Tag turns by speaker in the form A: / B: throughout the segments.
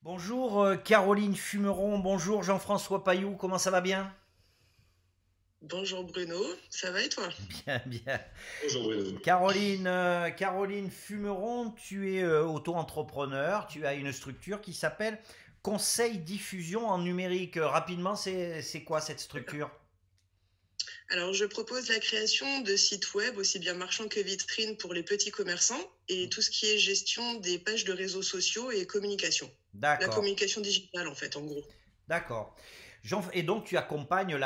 A: Bonjour Caroline Fumeron, bonjour Jean-François Pailloux, comment ça va bien?
B: Bonjour Bruno, ça va et toi?
A: Bien, bien.
C: Bonjour Bruno.
A: Caroline Fumeron, tu es auto-entrepreneur, tu as une structure qui s'appelle Conseil Diffusion en numérique. Rapidement, c'est quoi cette structure?
B: Alors, je propose la création de sites web, aussi bien marchands que vitrines pour les petits commerçants et tout ce qui est gestion des pages de réseaux sociaux et communication. La
A: D'accord,
B: communication digitale, en fait, en gros.
A: d'accord. Et donc tu accompagnes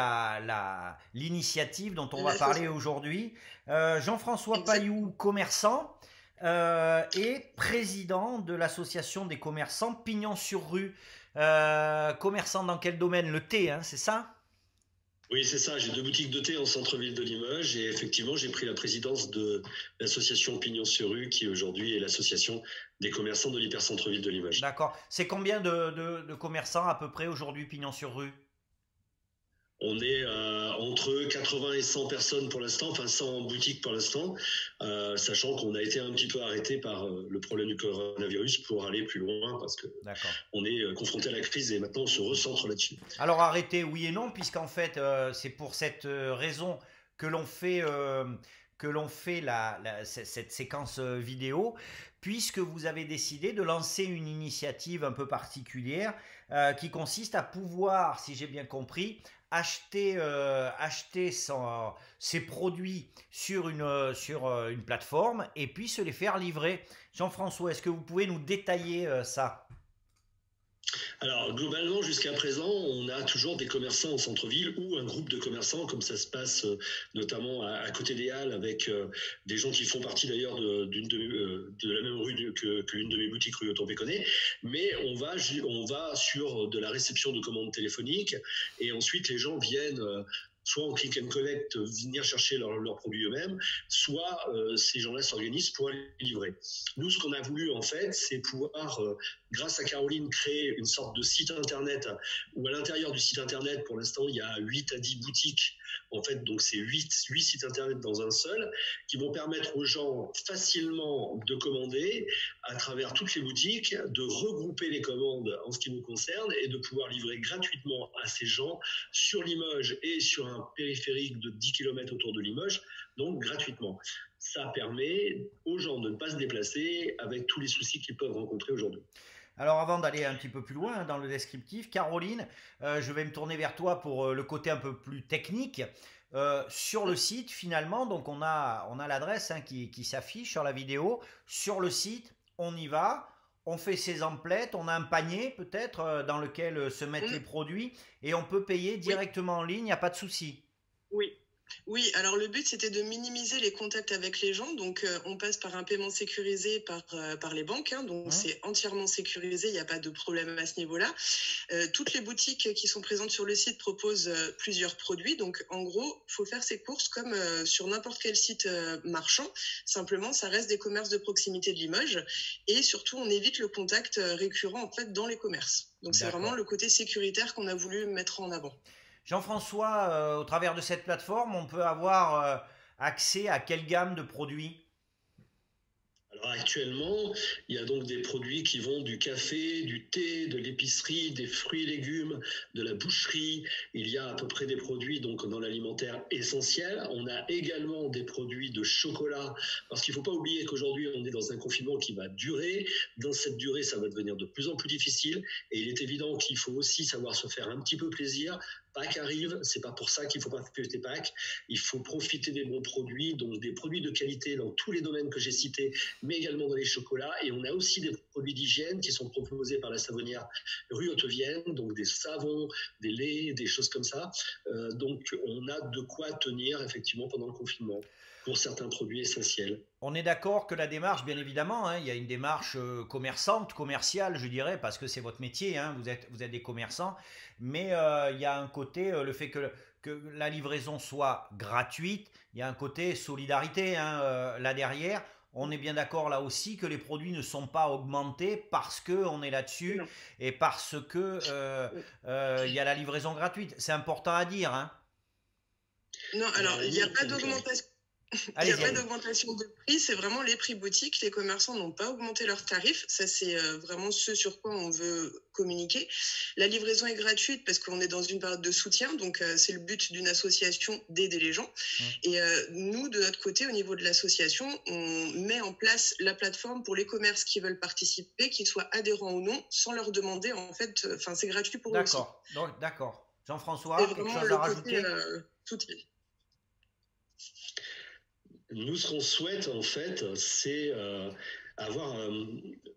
A: l'initiative dont on va parler
B: L'association.
A: aujourd'hui. Jean-François Pailloux,
B: Exactement.
A: commerçant, est président de l'association des commerçants Pignon sur rue. Commerçant dans quel domaine? Le thé, hein, c'est ça?
C: Oui, c'est ça, j'ai deux boutiques de thé en centre-ville de Limoges et effectivement, j'ai pris la présidence de l'association Pignon sur rue qui aujourd'hui est l'association des commerçants de l'hypercentre-ville de Limoges.
A: D'accord. C'est combien de commerçants à peu près aujourd'hui Pignon sur rue?
C: On est entre 80 et 100 personnes pour l'instant, enfin 100 boutiques pour l'instant, sachant qu'on a été un petit peu arrêté par le problème du coronavirus pour aller plus loin parce que
A: D'accord.
C: on est confronté à la crise et maintenant on se recentre là-dessus.
A: Alors arrêtez, oui et non, puisqu'en fait, c'est pour cette raison que l'on fait, cette séquence vidéo, puisque vous avez décidé de lancer une initiative un peu particulière qui consiste à pouvoir, si j'ai bien compris, acheter ses produits sur une plateforme et puis se les faire livrer. Jean-François, est-ce que vous pouvez nous détailler ça?
C: Alors, globalement, jusqu'à présent, on a toujours des commerçants en centre-ville ou un groupe de commerçants, comme ça se passe notamment à côté des Halles, avec des gens qui font partie d'ailleurs de la même rue que l'une de mes boutiques rue Auton-Péconnet. Mais on va sur de la réception de commandes téléphoniques et ensuite les gens viennent soit en click and collect, venir chercher leurs produits eux-mêmes, soit ces gens-là s'organisent pour aller livrer. Nous, ce qu'on a voulu en fait, c'est pouvoir grâce à Caroline, créer une sorte de site internet où à l'intérieur du site internet, pour l'instant, il y a 8 à 10 boutiques. En fait, donc c'est 8 sites internet dans un seul qui vont permettre aux gens facilement de commander à travers toutes les boutiques, de regrouper les commandes en ce qui nous concerne et de pouvoir livrer gratuitement à ces gens sur Limoges et sur un périphérique de 10 km autour de Limoges, donc gratuitement. Ça permet aux gens de ne pas se déplacer avec tous les soucis qu'ils peuvent rencontrer aujourd'hui.
A: Alors avant d'aller un petit peu plus loin dans le descriptif, Caroline, je vais me tourner vers toi pour le côté un peu plus technique. Sur le site, finalement, donc on a l'adresse hein, qui s'affiche sur la vidéo. Sur le site, on y va, on fait ses emplettes, on a un panier peut-être dans lequel se mettent les
B: Mm,
A: produits et on peut payer
B: oui,
A: directement en ligne, il n'y a pas de souci.
B: oui. Oui, alors le but c'était de minimiser les contacts avec les gens. Donc on passe par un paiement sécurisé par les banques, hein, donc
A: Hein.
B: c'est entièrement sécurisé, il n'y a pas de problème à ce niveau-là. Toutes les boutiques qui sont présentes sur le site proposent plusieurs produits. Donc en gros, il faut faire ses courses comme sur n'importe quel site marchand. Simplement, ça reste des commerces de proximité de Limoges et surtout on évite le contact récurrent en fait dans les commerces. Donc c'est vraiment
A: D'accord.
B: le côté sécuritaire qu'on a voulu mettre en avant.
A: Jean-François, au travers de cette plateforme, on peut avoir accès à quelle gamme de produits?
C: Alors actuellement, il y a donc des produits qui vont du café, du thé, de l'épicerie, des fruits et légumes, de la boucherie. Il y a à peu près des produits donc dans l'alimentaire essentiel. On a également des produits de chocolat parce qu'il ne faut pas oublier qu'aujourd'hui on est dans un confinement qui va durer. Dans cette durée, ça va devenir de plus en plus difficile et il est évident qu'il faut aussi savoir se faire un petit peu plaisir. Pâques arrive, c'est pas pour ça qu'il faut pas fêter Pâques. Il faut profiter des bons produits, donc des produits de qualité dans tous les domaines que j'ai cités mais également dans les chocolats. Et on a aussi des produits d'hygiène qui sont proposés par la savonnière rue Haute-Vienne, donc des savons, des laits, des choses comme ça. Donc on a de quoi tenir effectivement pendant le confinement pour certains produits essentiels.
A: On est d'accord que la démarche, bien évidemment, hein, il y a une démarche commerçante, commerciale, je dirais, parce que c'est votre métier, hein, vous êtes des commerçants, mais il y a un côté, le fait que la livraison soit gratuite, il y a un côté solidarité hein, là derrière. On est bien d'accord là aussi que les produits ne sont pas augmentés parce qu'on est là-dessus
B: Non.
A: et parce que il y a la livraison gratuite. C'est important à dire. Hein.
B: Non, alors il n'y
C: Nous,
B: a
C: en
B: pas
C: tant que
B: d'augmentation. Il n'y a
A: Allez-y,
B: pas
A: allez.
B: d'augmentation de prix, c'est vraiment les prix boutiques. Les commerçants n'ont pas augmenté leurs tarifs. Ça, c'est vraiment ce sur quoi on veut communiquer. La livraison est gratuite parce qu'on est dans une période de soutien. Donc, c'est le but d'une association d'aider les gens. Et nous, de notre côté, au niveau de l'association, on met en place la plateforme pour les commerces qui veulent participer, qu'ils soient adhérents ou non, sans leur demander, en fait, enfin, c'est gratuit pour eux aussi.
A: D'accord. Donc, d'accord.
B: C'est
A: Jean-François, quelque
B: vraiment
A: chose à
B: le côté
A: rajouter?
B: soutien.
C: Nous, ce qu'on souhaite, en fait, c'est avoir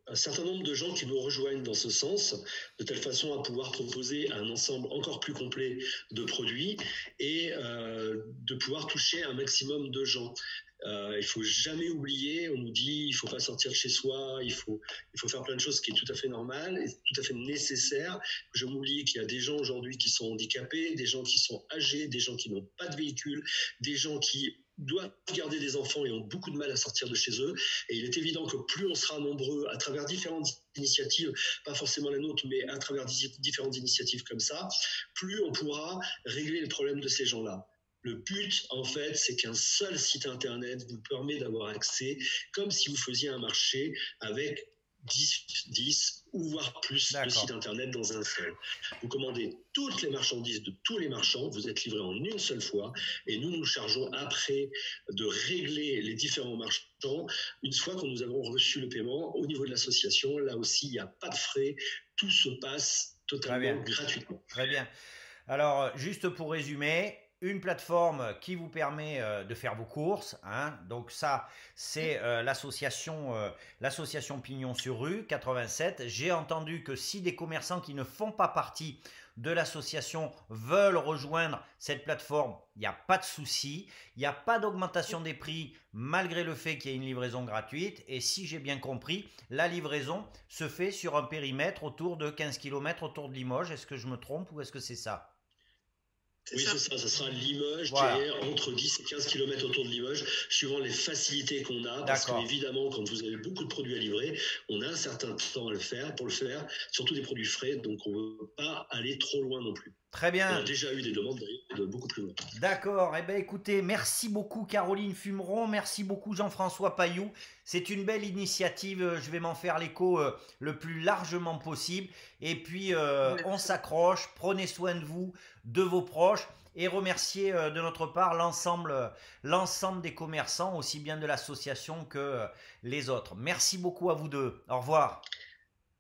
C: un certain nombre de gens qui nous rejoignent dans ce sens, de telle façon à pouvoir proposer un ensemble encore plus complet de produits et de pouvoir toucher un maximum de gens. Il faut jamais oublier, on nous dit il faut pas sortir de chez soi, il faut faire plein de choses, ce qui est tout à fait normal et tout à fait nécessaire. Je m'oublie qu'il y a des gens aujourd'hui qui sont handicapés, des gens qui sont âgés, des gens qui n'ont pas de véhicule, des gens qui doivent garder des enfants et ont beaucoup de mal à sortir de chez eux. Et il est évident que plus on sera nombreux à travers différentes initiatives, pas forcément la nôtre, mais à travers différentes initiatives comme ça, plus on pourra régler les problèmes de ces gens-là. Le but, en fait, c'est qu'un seul site internet vous permet d'avoir accès, comme si vous faisiez un marché avec 10 ou voire plus de sites internet dans un seul. Vous commandez toutes les marchandises de tous les marchands, vous êtes livré en une seule fois et nous nous chargeons après de régler les différents marchands une fois que nous avons reçu le paiement au niveau de l'association. Là aussi, il n'y a pas de frais, tout se passe totalement gratuitement.
A: Très bien. Alors, juste pour résumer, une plateforme qui vous permet de faire vos courses, hein. Donc ça, c'est l'association Pignon sur Rue 87. J'ai entendu que si des commerçants qui ne font pas partie de l'association veulent rejoindre cette plateforme, il n'y a pas de souci, il n'y a pas d'augmentation des prix malgré le fait qu'il y ait une livraison gratuite. Et si j'ai bien compris, la livraison se fait sur un périmètre autour de 15 km autour de Limoges. Est-ce que je me trompe ou est-ce que c'est ça?
C: Oui, c'est ça, ça sera Limoges, voilà. Qui est entre 10 et 15 km autour de Limoges, suivant les facilités qu'on a, parce qu'évidemment, quand vous avez beaucoup de produits à livrer, on a un certain temps à le faire, pour le faire, surtout des produits frais, donc on ne veut pas aller trop loin non plus.
A: Très bien.
C: On a déjà eu des demandes de beaucoup plus loin.
A: D'accord. Eh bien, écoutez, merci beaucoup Caroline Fumeron, merci beaucoup Jean-François Pailloux. C'est une belle initiative. Je vais m'en faire l'écho le plus largement possible. Et puis, on s'accroche. Prenez soin de vous, de vos proches. Et remercier de notre part l'ensemble des commerçants, aussi bien de l'association que les autres. Merci beaucoup à vous deux. Au revoir.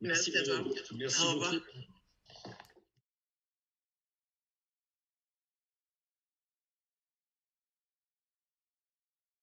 B: Merci à toi.
C: Merci beaucoup.